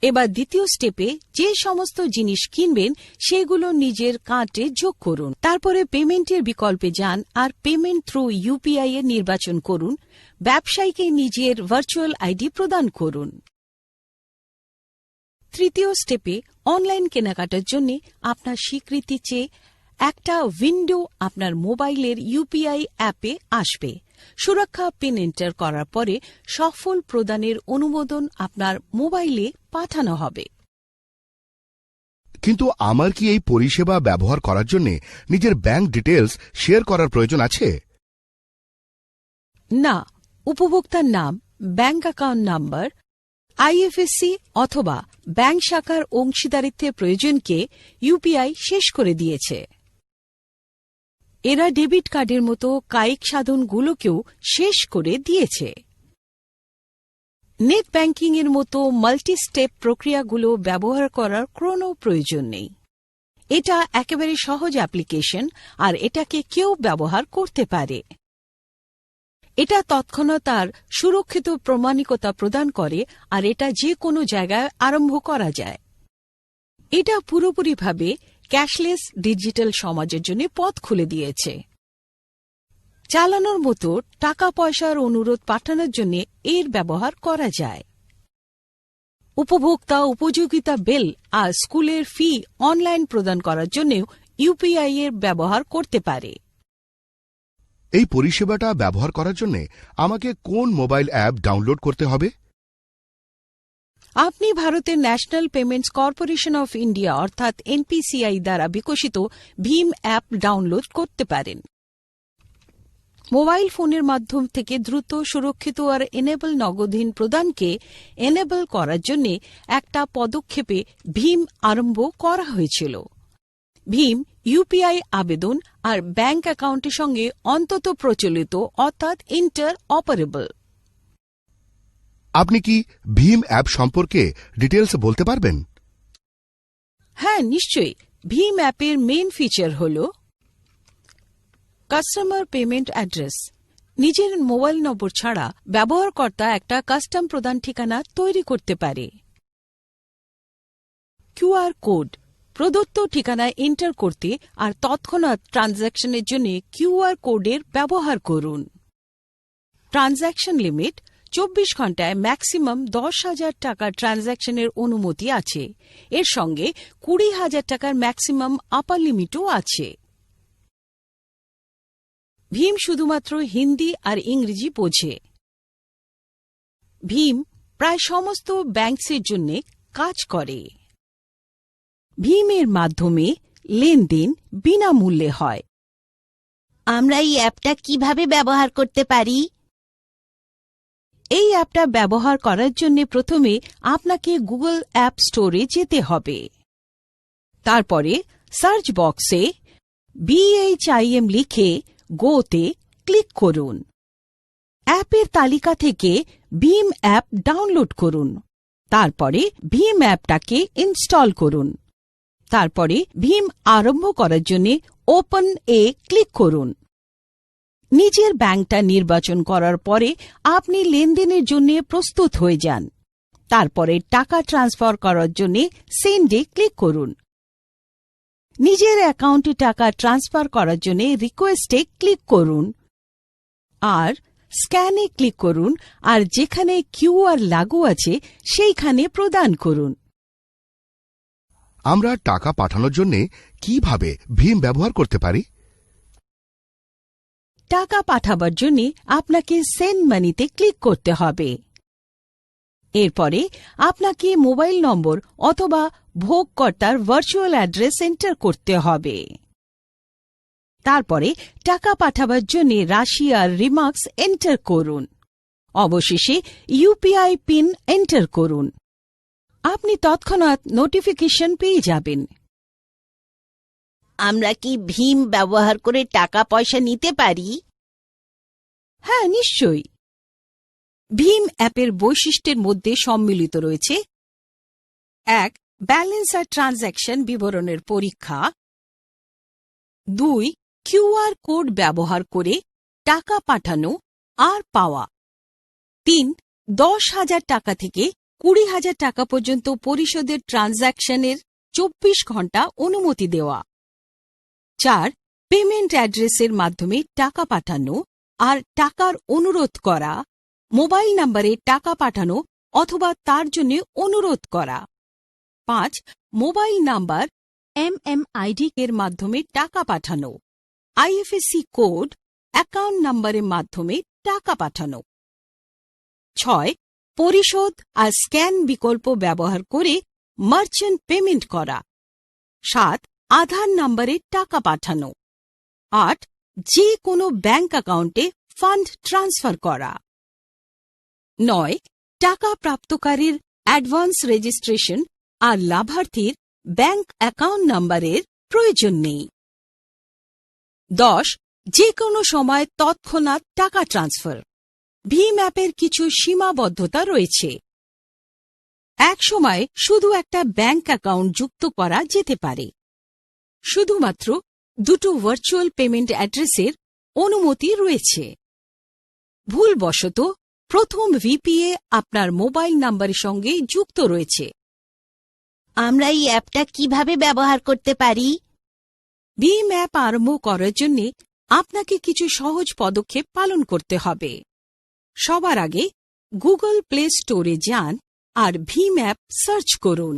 [SPEAKER 2] এবার দ্বিতীয় স্টেপে যে সমস্ত জিনিস কিনবেন সেগুলো নিজের কার্টে যোগ করুন। তারপরে পেমেন্টের বিকল্পে যান আর পেমেন্ট থ্রু ইউপিআই এর নির্বাচন করুন। ব্যবসায়ীকে নিজের ভার্চুয়াল আইডি প্রদান করুন। তৃতীয় স্টেপে অনলাইন কেনাকাটার জন্য আপনার স্বীকৃতি চেয়ে একটা উইন্ডো আপনার মোবাইলের ইউপিআই অ্যাপে আসবে। সুরক্ষা পিন এন্টার করার পরে সফল প্রদানের অনুমোদন আপনার মোবাইলে পাঠানো হবে।
[SPEAKER 1] কিন্তু আমার কি এই পরিষেবা ব্যবহার করার জন্য নিজের ব্যাংক ডিটেলস শেয়ার করার প্রয়োজন আছে?
[SPEAKER 2] না, উপভোক্তার নাম, ব্যাংক অ্যাকাউন্ট নাম্বার, আইএফএসসি অথবা ব্যাংক শাখার অংশীদারিত্বের প্রয়োজনকে ইউপিআই শেষ করে দিয়েছে। এরা ডেবিট কার্ডের মতো কায়িক সাধনগুলোকেও শেষ করে দিয়েছে। নেট ব্যাংকিং এর মতো মাল্টি স্টেপ প্রক্রিয়াগুলো ব্যবহার করার কোনো প্রয়োজন নেই। এটা একেবারে সহজ অ্যাপ্লিকেশন আর এটাকে কেউ ব্যবহার করতে পারে। এটা তৎক্ষণাৎ তার সুরক্ষিত প্রমাণিকতা প্রদান করে আর এটা যে কোনো জায়গায় আরম্ভ করা যায়। এটা পুরোপুরিভাবে ক্যাশলেস ডিজিটাল সমাজের জন্য পথ খুলে দিয়েছে। চালানোর মতো টাকা পয়সার অনুরোধ পাঠানোর জন্য এর ব্যবহার করা যায়। উপভোক্তা উপযোগিতা বিল আর স্কুলের ফি অনলাইন প্রদান করার জন্যও ইউপিআই এর ব্যবহার করতে পারে।
[SPEAKER 1] এই পরিষেবাটা ব্যবহার করার জন্য আমাকে কোন মোবাইল অ্যাপ ডাউনলোড করতে হবে?
[SPEAKER 2] আপনি ভারতের national payments corporation of India অর্থাৎ এনপিসিআই দ্বারা বিকশিত ভীম অ্যাপ ডাউনলোড করতে পারেন। মোবাইল ফোনের মাধ্যম থেকে দ্রুত, সুরক্ষিত আর এনেবল নগদহীন প্রদানকে এনেবল করার জন্য একটা পদক্ষেপে ভীম আরম্ভ করা হয়েছিল। ভীম ইউপিআই আবেদন আর ব্যাংক অ্যাকাউন্টের সঙ্গে অন্তত প্রচলিত অর্থাৎ ইন্টার অপারেবল।
[SPEAKER 1] আপনি কি ভীম অ্যাপ সম্পর্কে ডিটেলস বলতে পারবেন?
[SPEAKER 2] হ্যাঁ, নিশ্চয়ই। ভীম অ্যাপের মেইন ফিচার হল কাস্টমার পেমেন্ট অ্যাড্রেস। নিজের মোবাইল নম্বর ছাড়া ব্যবহারকর্তা একটা কাস্টম প্রদান ঠিকানা তৈরি করতে পারে। কিউআর কোড প্রদত্ত ঠিকানায় এন্টার করতে আর তৎক্ষণাৎ ট্রানজ্যাকশনের জন্য কিউআর কোডের ব্যবহার করুন। ট্রানজ্যাকশন লিমিট 24 ঘন্টায় ম্যাক্সিমাম 10,000 টাকার ট্রানজ্যাকশনের অনুমতি আছে। এর সঙ্গে 20,000 টাকার ম্যাক্সিমাম আপার লিমিটও আছে। ভীম শুধুমাত্র হিন্দি আর ইংরেজি বোঝে। ভীম প্রায় সমস্ত ব্যাংকসের জন্য কাজ করে। ভীমের মাধ্যমে লেনদেন বিনামূল্যে হয়।
[SPEAKER 4] আমরা এই অ্যাপটা কিভাবে ব্যবহার করতে পারি?
[SPEAKER 2] এই অ্যাপটা ব্যবহার করার জন্য প্রথমে আপনাকে গুগল অ্যাপ স্টোরে যেতে হবে। তারপরে সার্চ বক্সে BHIM লিখে গোতে ক্লিক করুন। অ্যাপের তালিকা থেকে ভীম অ্যাপ ডাউনলোড করুন। তারপরে ভীম অ্যাপটাকে ইনস্টল করুন। তারপরে ভীম আরম্ভ করার জন্য ওপেন এ ক্লিক করুন। নিজের ব্যাংকটা নির্বাচন করার পরে আপনি লেনদেনের জন্য প্রস্তুত হয়ে যান। তারপরে টাকা ট্রান্সফার করার জন্য সেন্ডে ক্লিক করুন।
[SPEAKER 3] নিজের অ্যাকাউন্টে টাকা ট্রান্সফার করার জন্য রিকোয়েস্টে ক্লিক করুন আর স্ক্যানে ক্লিক করুন আর যেখানে কিউআর লাগু আছে সেইখানে প্রদান করুন।
[SPEAKER 1] আমরা টাকা পাঠানোর জন্য কিভাবে ভীম ব্যবহার করতে পারি?
[SPEAKER 3] টাকা পাঠাবার জন্য আপনাকে সেন্ড মানিতে ক্লিক করতে হবে। এরপরে আপনাকে মোবাইল নম্বর অথবা ভোগকর্তার ভার্চুয়াল অ্যাড্রেস এন্টার করতে হবে। তারপরে টাকা পাঠাবার জন্য রাশি আর রিমার্কস এন্টার করুন। অবশেষে ইউপিআই পিন এন্টার করুন। আপনি তৎক্ষণাৎ নোটিফিকেশন পেয়ে যাবেন।
[SPEAKER 4] আমরা কি ভীম ব্যবহার করে টাকা পয়সা নিতে পারি?
[SPEAKER 3] হ্যাঁ, নিশ্চয়ই। ভীম অ্যাপের বৈশিষ্ট্যের মধ্যে সম্মিলিত রয়েছে: 1. ব্যালেন্স আর ট্রানজ্যাকশন বিবরণের পরীক্ষা, 2. কিউআর কোড ব্যবহার করে টাকা পাঠানো আর পাওয়া, 3. 10,000 টাকা থেকে 20,000 টাকা পর্যন্ত পরিশোধের ট্রানজ্যাকশনের 24 ঘন্টা অনুমতি দেওয়া, 4. পেমেন্ট অ্যাড্রেসের মাধ্যমে টাকা পাঠানো আর টাকার অনুরোধ করা, মোবাইল নম্বরে টাকা পাঠানো অথবা তার জন্য অনুরোধ করা, 5. মোবাইল নাম্বার MMID এর মাধ্যমে টাকা পাঠানো, আইএফএসসি কোড অ্যাকাউন্ট নম্বরের মাধ্যমে টাকা পাঠানো, 6. পরিশোধ আর স্ক্যান বিকল্প ব্যবহার করে মার্চেন্ট পেমেন্ট করা, 7. আধার নম্বরে টাকা পাঠানো, 8. যে কোনো ব্যাংক অ্যাকাউন্টে ফান্ড ট্রান্সফার করা, 9. টাকা প্রাপ্তকারীর অ্যাডভান্স রেজিস্ট্রেশন আর লাভার্থীর ব্যাংক অ্যাকাউন্ট নম্বরের প্রয়োজন নেই, 10. যে কোনো সময় তৎক্ষণাৎ টাকা ট্রান্সফার। ভীম অ্যাপের কিছু সীমাবদ্ধতা রয়েছে। এক সময় শুধু একটা ব্যাংক অ্যাকাউন্ট যুক্ত করা যেতে পারে। শুধুমাত্র 2 ভার্চুয়াল পেমেন্ট অ্যাড্রেসের অনুমতি রয়েছে। ভুলবশত প্রথম ভিপিএ আপনার মোবাইল নম্বরের সঙ্গে যুক্ত রয়েছে।
[SPEAKER 4] আমরা এই অ্যাপটা কিভাবে ব্যবহার করতে পারি?
[SPEAKER 3] ভীম অ্যাপ আরম্ভ করার জন্য আপনাকে কিছু সহজ পদক্ষেপ পালন করতে হবে। সবার আগে গুগল প্লে স্টোরে যান আর ভীম অ্যাপ সার্চ করুন।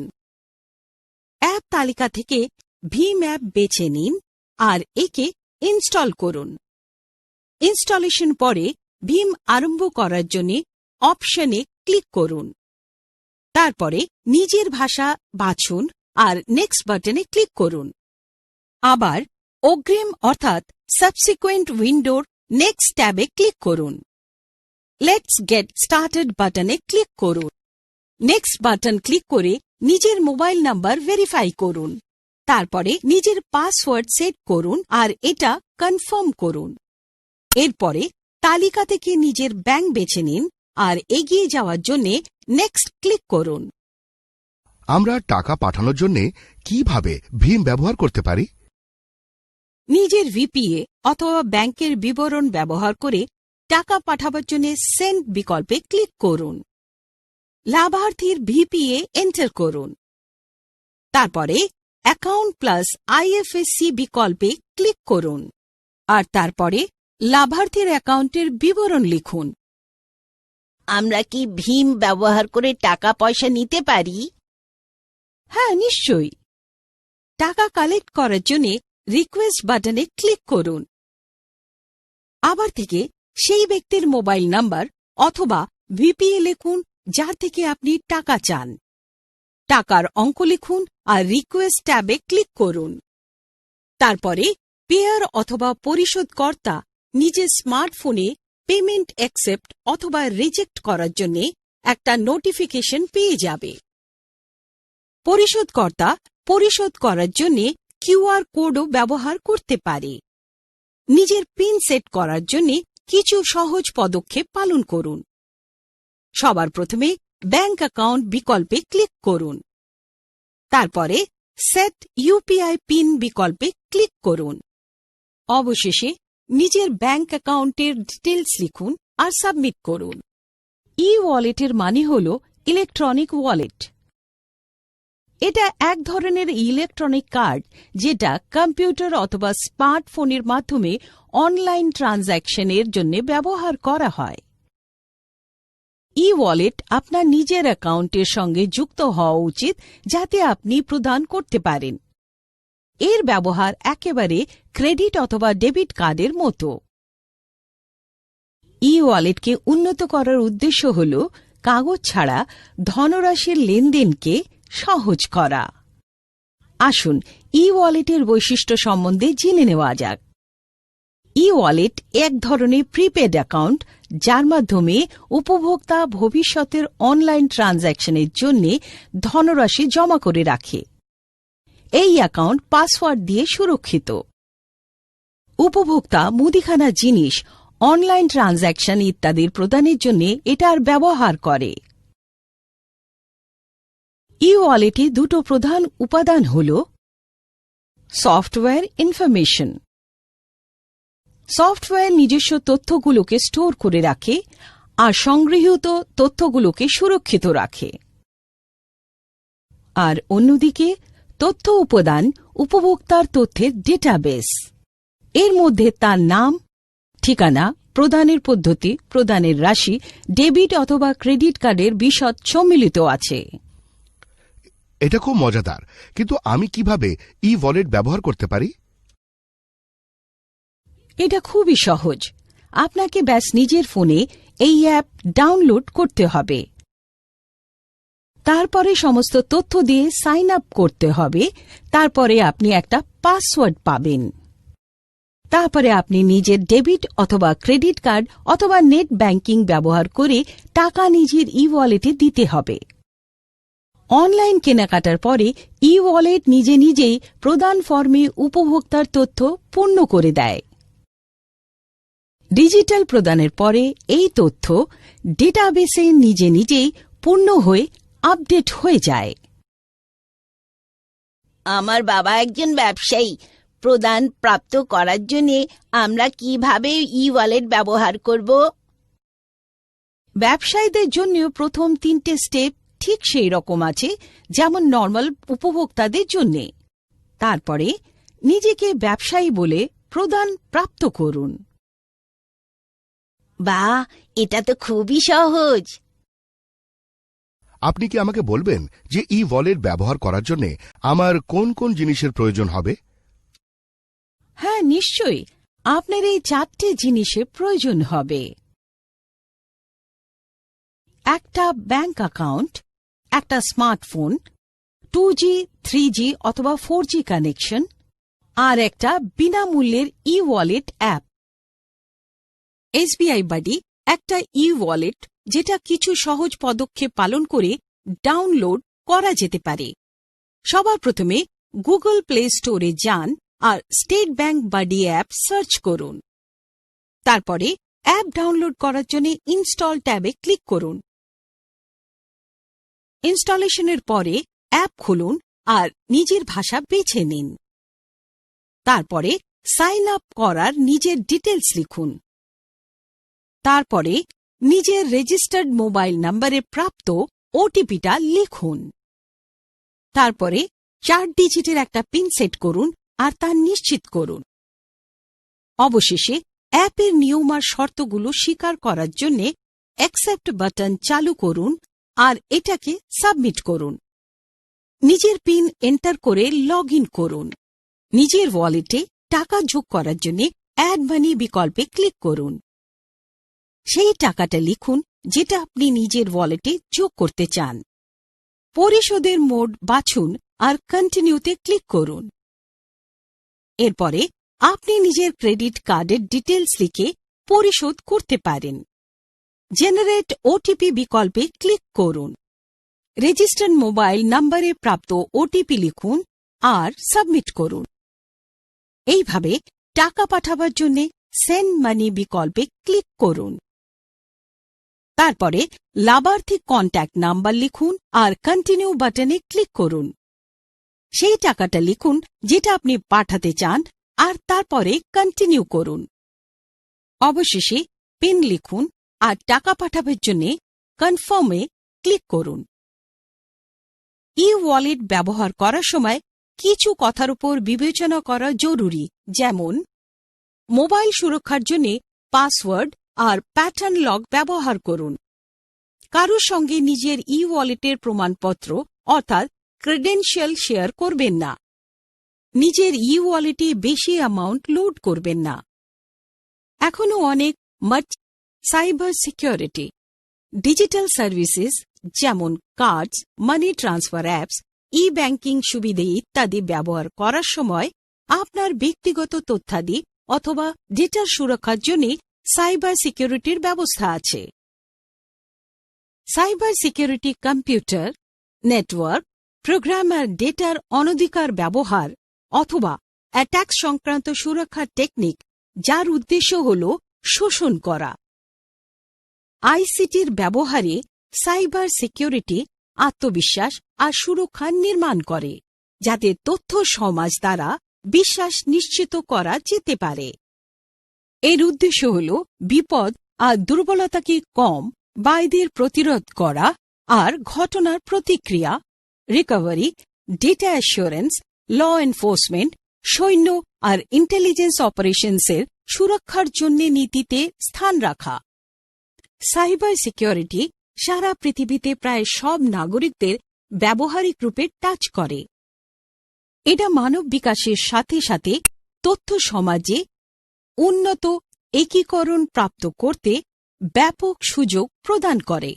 [SPEAKER 3] অ্যাপ তালিকা থেকে ভীম অ্যাপ বেছে নিন আর একে ইনস্টল করুন। ইনস্টলেশন পরে ভীম আরম্ভ করার জন্য অপশনে ক্লিক করুন। তারপরে নিজের ভাষা বাছুন আর নেক্সট বাটনে ক্লিক করুন। আবার অগ্রিম অর্থাৎ সাবসিকুয়েন্ট উইন্ডোর নেক্সট ট্যাবে ক্লিক করুন। লেটস গেট স্টার্টেড বাটনে ক্লিক করুন। নেক্সট বাটন ক্লিক করে নিজের মোবাইল নাম্বার ভেরিফাই করুন। তারপরে নিজের পাসওয়ার্ড সেট করুন আর এটা কনফার্ম করুন। এরপরে তালিকা থেকে নিজের ব্যাংক বেছে নিন আর এগিয়ে যাওয়ার জন্য নেক্সট ক্লিক করুন।
[SPEAKER 1] আমরা টাকা পাঠানোর জন্য কিভাবে ভীম ব্যবহার করতে পারি?
[SPEAKER 3] নিজের ভিপিএ অথবা ব্যাংকের বিবরণ ব্যবহার করে টাকা পাঠাবার জন্য সেন্ড বিকল্পে ক্লিক করুন। লাভার্থীর ভিপিএ এন্টার করুন। তারপরে অ্যাকাউন্ট প্লাস আইএফএসসি বিকল্পে ক্লিক করুন আর তারপরে লাভার্থীর অ্যাকাউন্টের বিবরণ লিখুন।
[SPEAKER 4] আমরা কি ভীম ব্যবহার করে টাকা পয়সা নিতে পারি?
[SPEAKER 3] হ্যাঁ, নিশ্চয়ই। টাকা কালেক্ট করার জন্য রিকোয়েস্ট বাটনে ক্লিক করুন। আবার থেকে সেই ব্যক্তির মোবাইল নাম্বার অথবা ভিপিএ লিখুন যার থেকে আপনি টাকা চান। টাকার অঙ্ক লিখুন আর রিকোয়েস্ট ট্যাবে ক্লিক করুন। তারপরে পেয়ার অথবা পরিশোধকর্তা নিজের স্মার্টফোনে পেমেন্ট অ্যাকসেপ্ট অথবা রিজেক্ট করার জন্য একটা নোটিফিকেশন পেয়ে যাবে। পরিশোধকর্তা পরিশোধ করার জন্য কিউআর কোডও ব্যবহার করতে পারে। নিজের পিন সেট করার জন্য কিছু সহজ পদক্ষেপ পালন করুন। সবার প্রথমে ব্যাংক অ্যাকাউন্ট বিকল্পে ক্লিক করুন। তারপরে সেট ইউপিআই পিন বিকল্পে ক্লিক করুন। অবশেষে নিজের ব্যাংক অ্যাকাউন্টের ডিটেলস লিখুন আর সাবমিট করুন। ই ওয়ালেটের মানে হল ইলেকট্রনিক ওয়ালেট।
[SPEAKER 2] এটা এক ধরনের ইলেকট্রনিক কার্ড যেটা কম্পিউটার অথবা স্মার্টফোনের মাধ্যমে অনলাইন ট্রানজ্যাকশনের জন্য ব্যবহার করা হয়। ই ওয়ালেট আপনার নিজের অ্যাকাউন্টের সঙ্গে যুক্ত হওয়া উচিত যাতে আপনি প্রদান করতে পারেন। এর ব্যবহার একেবারে ক্রেডিট অথবা ডেবিট কার্ডের মতো। ই ওয়ালেটকে উন্নত করার উদ্দেশ্য হল কাগজ ছাড়া ধনরাশির লেনদেনকে সহজ করা। আসুন ই ওয়ালেটের বৈশিষ্ট্য সম্বন্ধে জেনে নেওয়া যাক। ই ওয়ালেট এক ধরনের প্রিপেড অ্যাকাউন্ট যার মাধ্যমে উপভোক্তা ভবিষ্যতের অনলাইন ট্রানজ্যাকশনের জন্য ধনরাশি জমা করে রাখে। এই অ্যাকাউন্ট পাসওয়ার্ড দিয়ে সুরক্ষিত। উপভোক্তা মুদিখানা জিনিস, অনলাইন ট্রানজ্যাকশন ইত্যাদির প্রদানের জন্য এটার ব্যবহার করে। ই ওয়ালেটে দুটো প্রধান উপাদান হল সফটওয়্যার ইনফরমেশন। সফটওয়্যার নিজস্ব তথ্যগুলোকে স্টোর করে রাখে আর সংগৃহীত তথ্যগুলোকে সুরক্ষিত রাখে। আর অন্যদিকে তথ্য উপাদান উপভোক্তার তথ্যের ডেটাবেস। এর মধ্যে তার নাম, ঠিকানা, প্রদানের পদ্ধতি, প্রদানের রাশি, ডেবিট অথবা ক্রেডিট কার্ডের বিশদ সম্মিলিত আছে।
[SPEAKER 1] এটা খুব মজাদার, কিন্তু আমি কিভাবে ই ওয়ালেট ব্যবহার করতে পারি?
[SPEAKER 2] এটা খুবই সহজ। আপনাকে ব্যাস নিজের ফোনে এই অ্যাপ ডাউনলোড করতে হবে। তারপরে সমস্ত তথ্য দিয়ে সাইন আপ করতে হবে। তারপরে আপনি একটা পাসওয়ার্ড পাবেন। তারপরে আপনি নিজের ডেবিট অথবা ক্রেডিট কার্ড অথবা নেট ব্যাংকিং ব্যবহার করে টাকা নিজের ই ওয়ালেটে দিতে হবে। অনলাইন কেনাকাটার পরে ই ওয়ালেট নিজে নিজেই প্রদান ফর্মে উপভোক্তার তথ্য পূর্ণ করে দেয়। ডিজিটাল প্রদানের পরে এই তথ্য ডেটাবেসে নিজে নিজেই পূর্ণ হয়ে আপডেট হয়ে যায়।
[SPEAKER 4] আমার বাবা একজন ব্যবসায়ী। প্রদান প্রাপ্ত করার জন্য আমরা কিভাবে ই ওয়ালেট ব্যবহার করব?
[SPEAKER 2] ব্যবসায়ীদের জন্য প্রথম 3টে স্টেপ ঠিক সেই রকম আছে যেমন নর্মাল উপভোক্তাদের জন্য। তারপরে নিজেকে ব্যবসায়ী বলে প্রদান প্রাপ্ত করুন।
[SPEAKER 4] বাহ, এটা তো খুবই সহজ।
[SPEAKER 1] আপনি কি আমাকে বলবেন যে ই ওয়ালেট ব্যবহার করার জন্য আমার কোন কোন জিনিসের প্রয়োজন হবে?
[SPEAKER 2] হ্যাঁ, নিশ্চয়ই। আপনার এই 4টে জিনিসের প্রয়োজন হবে। একটা ব্যাংক অ্যাকাউন্ট, একটা স্মার্টফোন, 2G, 3G অথবা 4G কানেকশন, আর একটা বিনামূল্যের ই ওয়ালেট অ্যাপ। এসবিআই বাডি একটা ই ওয়ালেট যেটা কিছু সহজ পদক্ষেপ পালন করে ডাউনলোড করা যেতে পারে। সবার প্রথমে গুগল প্লে স্টোরে যান আর স্টেট ব্যাংক বাডি অ্যাপ সার্চ করুন। তারপরে অ্যাপ ডাউনলোড করার জন্য ইনস্টল ট্যাবে ক্লিক করুন। ইনস্টলেশনের পরে অ্যাপ খুলুন আর নিজের ভাষা বেছে নিন। তারপরে সাইন আপ করার নিজের ডিটেলস লিখুন। তারপরে নিজের রেজিস্টার্ড মোবাইল নম্বরে প্রাপ্ত ওটিপিটা লিখুন। তারপরে 4 ডিজিটের একটা পিন সেট করুন আর তা নিশ্চিত করুন। অবশেষে অ্যাপের নিয়ম আর শর্তগুলো স্বীকার করার জন্য অ্যাকসেপ্ট বাটন চালু করুন আর এটাকে সাবমিট করুন। নিজের পিন এন্টার করে লগ ইন করুন। নিজের ওয়ালেটে টাকা যোগ করার জন্য অ্যাড মানি বিকল্পে ক্লিক করুন। সেই টাকাটা লিখুন যেটা আপনি নিজের ওয়ালেটে যোগ করতে চান। পরিশোধের মোড বাছুন আর কন্টিনিউতে ক্লিক করুন। এরপরে আপনি নিজের ক্রেডিট কার্ডের ডিটেলস লিখে পরিশোধ করতে পারেন। জেনারেট ওটিপি বিকল্পে ক্লিক করুন। রেজিস্টার্ড মোবাইল নম্বরে প্রাপ্ত ওটিপি লিখুন আর সাবমিট করুন। এইভাবে টাকা পাঠাবার জন্য সেন্ড মানি বিকল্পে ক্লিক করুন। তারপরে লাভার্থী কন্ট্যাক্ট নাম্বার লিখুন আর কন্টিনিউ বাটনে ক্লিক করুন। সেই টাকাটা লিখুন যেটা আপনি পাঠাতে চান আর তারপরে কন্টিনিউ করুন। অবশেষে পিন লিখুন আর টাকা পাঠাবার জন্য কনফার্মে ক্লিক করুন।
[SPEAKER 3] ওয়ালেট ব্যবহার করার সময় কিছু কথার উপর বিবেচনা করা জরুরি, যেমন মোবাইল সুরক্ষার জন্য পাসওয়ার্ড আর প্যাটার্ন লক ব্যবহার করুন। কারোর সঙ্গে নিজের ওয়ালেটের প্রমাণপত্র অর্থাৎ ক্রেডেনশিয়াল শেয়ার করবেন না। নিজের ওয়ালেটে বেশি অ্যামাউন্ট লোড করবেন না। এখনও অনেক সাইবার সিকিউরিটি ডিজিটাল সার্ভিসেস যেমন cards, money transfer apps, banking সুবিধে ইত্যাদি ব্যবহার করার সময় আপনার ব্যক্তিগত তথ্যাদি অথবা ডেটার সুরক্ষার জন্য সাইবার সিকিউরিটির ব্যবস্থা আছে। Cyber security computer, network, program আর ডেটার অনধিকার ব্যবহার অথবা অ্যাটাক সংক্রান্ত সুরক্ষার টেকনিক, যার উদ্দেশ্য হল শোষণ করা। আইসিটির ব্যবহারে সাইবার সিকিউরিটি আত্মবিশ্বাস আর সুরক্ষা নির্মাণ করে, যাতে তথ্য সমাজ দ্বারা বিশ্বাস নিশ্চিত করা যেতে পারে। এর উদ্দেশ্য হল বিপদ আর দুর্বলতাকে কম বা এদের প্রতিরোধ করা আর ঘটনার প্রতিক্রিয়া, recovery, data assurance, law enforcement, সৈন্য আর ইন্টেলিজেন্স অপারেশনসের সুরক্ষার জন্য নীতিতে স্থান রাখা। সাইবার সিকিউরিটি সারা পৃথিবীতে প্রায় সব নাগরিকদের ব্যবহারিক রূপে টাচ করে। এটা মানব বিকাশের সাথে সাথে তথ্য সমাজে উন্নত একীকরণ প্রাপ্ত করতে ব্যাপক সুযোগ প্রদান করে।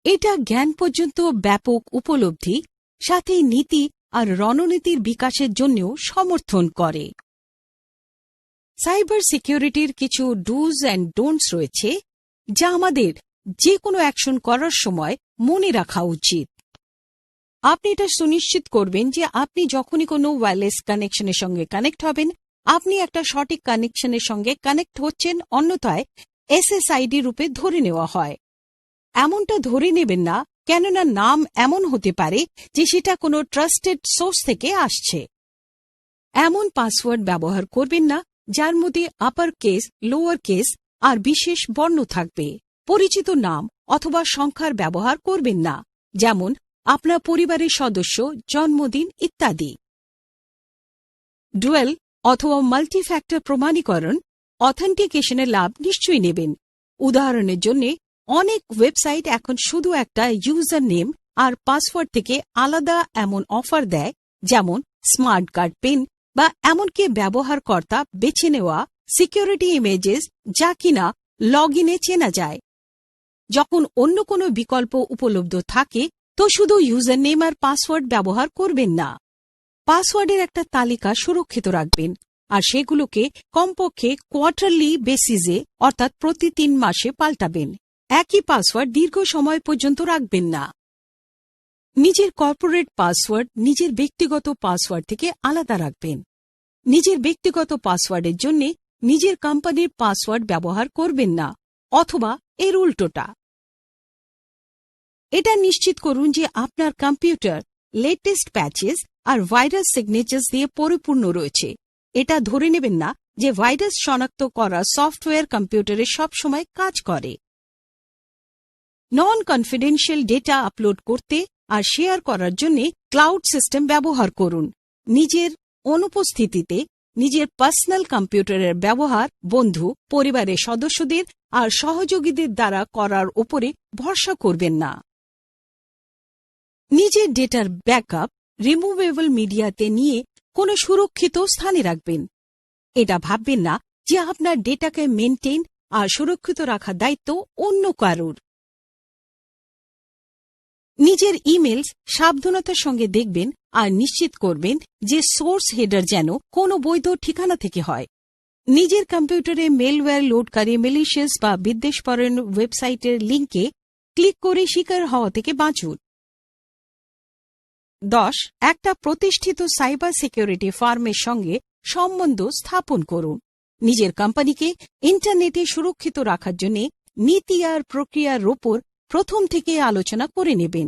[SPEAKER 3] এটা জ্ঞান পর্যন্ত ব্যাপক উপলব্ধি, সাথে নীতি আর রণনীতির বিকাশের জন্যও সমর্থন করে। সাইবার সিকিউরিটির কিছু ডুজ অ্যান্ড ডোন্টস রয়েছে, যা আমাদের যে কোনো অ্যাকশন করার সময় মনে রাখা উচিত। আপনি এটা সুনিশ্চিত করবেন যে আপনি যখনই কোনো ওয়্যারলেস কানেকশনের সঙ্গে কানেক্ট হবেন, আপনি একটা সঠিক কানেকশনের সঙ্গে কানেক্ট হচ্ছেন, অন্যথায় SSID রূপে ধরে নেওয়া হয়। এমনটা ধরে নেবেন না, কেননা নাম এমন হতে পারে যে সেটা কোনো ট্রাস্টেড সোর্স থেকে আসছে। এমন পাসওয়ার্ড ব্যবহার করবেন না যার মধ্যে আপার কেস, লোয়ার কেস আর বিশেষ বর্ণ থাকবে। পরিচিত নাম অথবা সংখ্যার ব্যবহার করবেন না, যেমন আপনার পরিবারের সদস্য, জন্মদিন ইত্যাদি। ডুয়েল অথবা মাল্টিফ্যাক্টর প্রমাণীকরণ অথেন্টিকেশনের লাভ নিশ্চয়ই নেবেন। উদাহরণের জন্য অনেক ওয়েবসাইট এখন শুধু একটা ইউজার নেম আর পাসওয়ার্ড থেকে আলাদা এমন অফার দেয়, যেমন স্মার্ট কার্ড পিন বা এমনকি ব্যবহারকর্তা বেছে নেওয়া সিকিউরিটি ইমেজেস, যা কিনা লগ ইনে চেনা যায়। যখন অন্য কোনো বিকল্প উপলব্ধ থাকে তো শুধু ইউজার নেম আর পাসওয়ার্ড ব্যবহার করবেন না। পাসওয়ার্ডের একটা তালিকা সুরক্ষিত রাখবেন আর সেগুলোকে কমপক্ষে কোয়ার্টারলি বেসিসে অর্থাৎ প্রতি 3 মাসে পাল্টাবেন। একই পাসওয়ার্ড দীর্ঘ সময় পর্যন্ত রাখবেন না। নিজের কর্পোরেট পাসওয়ার্ড নিজের ব্যক্তিগত পাসওয়ার্ড থেকে আলাদা রাখবেন। নিজের ব্যক্তিগত পাসওয়ার্ডের জন্য নিজের কোম্পানির পাসওয়ার্ড ব্যবহার করবেন না, অথবা এর উল্টোটা। এটা নিশ্চিত করুন যে আপনার কম্পিউটার লেটেস্ট প্যাচেস আর ভাইরাস সিগনেচার্স দিয়ে পরিপূর্ণ রয়েছে। এটা ধরে নেবেন না যে ভাইরাস শনাক্ত করা সফটওয়্যার কম্পিউটারে সবসময় কাজ করে। নন কনফিডেন্সিয়াল ডেটা আপলোড করতে আর শেয়ার করার জন্য ক্লাউড সিস্টেম ব্যবহার করুন। নিজের অনুপস্থিতিতে নিজের পার্সোনাল কম্পিউটারের ব্যবহার বন্ধু, পরিবারের সদস্যদের আর সহযোগীদের দ্বারা করার উপরে ভরসা করবেন না। নিজের ডেটার ব্যাকআপ রিমুভেবল মিডিয়াতে নিয়ে কোনো সুরক্ষিত স্থানে রাখবেন। এটা ভাববেন না যে আপনার ডেটাকে মেনটেন আর সুরক্ষিত রাখার দায়িত্ব অন্য কারুর। নিজের ইমেলস সাবধানতার সঙ্গে দেখবেন আর নিশ্চিত করবেন যে সোর্স হেডার যেন কোনো বৈধ ঠিকানা থেকে হয়। নিজের কম্পিউটারে মেলওয়্যার লোডকারী ম্যালিশিয়াস বা বিদ্বেষপরণ ওয়েবসাইটের লিঙ্কে ক্লিক করে শিকার হওয়া থেকে বাঁচুন। 10. একটা প্রতিষ্ঠিত সাইবার সিকিউরিটি ফার্মের সঙ্গে সম্বন্ধ স্থাপন করুন। নিজের কোম্পানিকে ইন্টারনেটে সুরক্ষিত রাখার জন্য নীতি আর প্রক্রিয়ার ওপর প্রথম থেকে আলোচনা করে নেবেন।